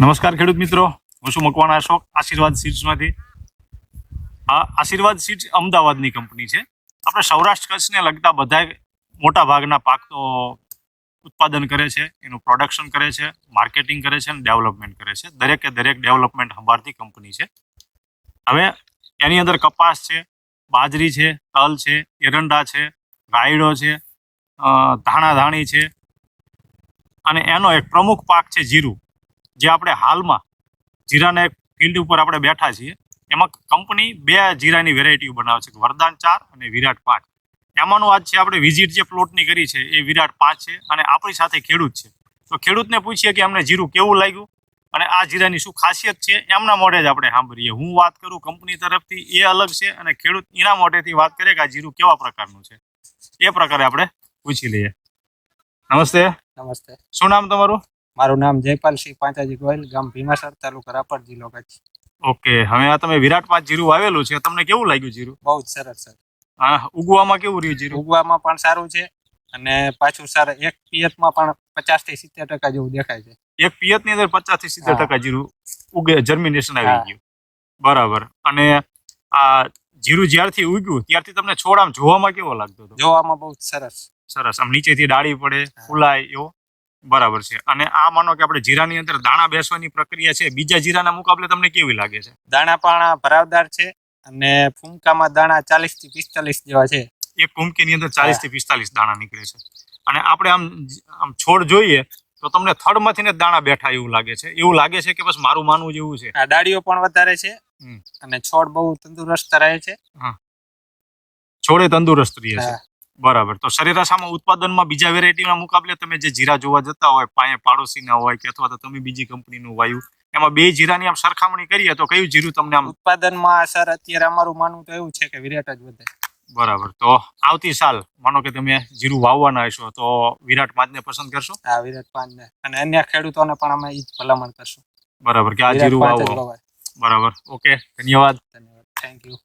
નમસ્કાર ખેડૂત મિત્રો, હું છું મકવાણા અશોક આશીર્વાદ સીડ્સમાંથી. આ આશીર્વાદ સીડ્સ અમદાવાદની કંપની છે. આપણે સૌરાષ્ટ્ર કચ્છને લગતા બધા મોટા ભાગના પાક તો ઉત્પાદન કરે છે, એનું પ્રોડક્શન કરે છે, માર્કેટિંગ કરે છે અને ડેવલપમેન્ટ કરે છે. દરેકે દરેક ડેવલપમેન્ટ સંભાળતી કંપની છે. હવે એની અંદર કપાસ છે, બાજરી છે, તલ છે, એરંડા છે, રાયડો છે, ધાણા ધાણી છે અને એનો એક પ્રમુખ પાક છે જીરું, જે આપણે હાલમાં જીરાના એક ફિલ્ડ ઉપર આપણે બેઠા છીએ. એમાં કંપની બે જીરાની વેરાયટીઓ બનાવે છે, વરદાન 4 અને વિરાટ 5. એમાંનું આજ છે આપણે વિઝિટ જે પ્લોટની કરી છે એ વિરાટ 5 છે અને આપણી સાથે ખેડૂત છે. તો ખેડૂતને પૂછીએ કે અમને જીરું કેવું લાગ્યું અને આ જીરાની શું ખાસિયત છે, એમના મોઢે જ આપણે સાંભળીએ. હું વાત કરું કંપની તરફથી એ અલગ છે અને ખેડૂત એના મોઢેથી વાત કરે કે આ જીરું કેવા પ્રકારનું છે, એ પ્રકારે આપણે પૂછી લઈએ. નમસ્તે. નમસ્તે. શું નામ તમારું? મારું નામ જયપાલસિંહ પાંચાજી ગોયલ, ગામ ભીમાસર, તાલુકા રાપર, જિલ્લો કચ્છ. ઓકે, હવે આ તમે વિરાટ 5 જીરું વાવેલું છે, તમને કેવું લાગ્યું જીરું? બહુ જ સરસ સર. હા, ઉગવામાં કેવું રહ્યું જીરું? ઉગવામાં પણ સારું છે અને પાછું સર એક પિયતમાં પણ 50 થી 70% જેવું દેખાય છે. એક પિયતની અંદર 50 થી 70% જીરું ઉગે, જર્મિનેશન આવી ગયું. બરાબર. અને આ જીરું જ્યારથી ઉગ્યું ત્યારથી તમને છોડ આમ જોવામાં કેવો લાગતો હતો? જોવામાં બહુ સરસ. સરસ, આમ નીચેથી ડાળી પડે, ફૂલાય એવો. બરાબર છે. અને આ માનો કે આપણે જીરાની અંદર દાણા બેસવાની પ્રક્રિયા છે, બીજા જીરાના મુકાબલે તમને કેવી લાગે છે? દાણા પણ ભરાવદાર છે અને ફૂમકામાં દાણા 40 થી 45 જેવા છે. એક કુમકીની અંદર 40 થી 45 દાણા નીકળે છે. અને આપણે આમ છોડ જોઈએ તો તમને થડમાંથી ને દાણા બેઠા એવું લાગે છે. એવું લાગે છે કે બસ મારું માનવું જેવું છે? આ ડાળીઓ પણ વધારે છે અને છોડ બહુ તંદુરસ્ત રહે છે. છોડે તંદુરસ્ત રહે છે. હા. બરાબર. તો સરેરાશ આમાં ઉત્પાદનમાં બીજા વેરાયટીના મુકાબલે તમે જે જીરા જોવા જતા હોય, પાયે પાડોશીના હોય કે અથવા તો તમે બીજી કંપનીનું વાયુ, એમાં બે જીરાની આમ સરખામણી કરીએ તો કયું જીરું તમને આમ? ઉત્પાદનમાં સર અત્યારે અમારું માનવું તો એવું છે કે વિરાટ જ વધે. બરાબર. તો આવતી સાલ માનો કે તમે જીરું વાવવાના હશો તો વિરાટ 5 ને પસંદ કરશો? હા, વિરાટ 5 ને, અને અન્ય ખેડૂતોને પણ અમે ઈ જ ભલામણ કરશું. બરાબર, કે આ જીરું વાવો. બરાબર. ઓકે, ધન્યવાદ. ધન્યવાદ. Thank you.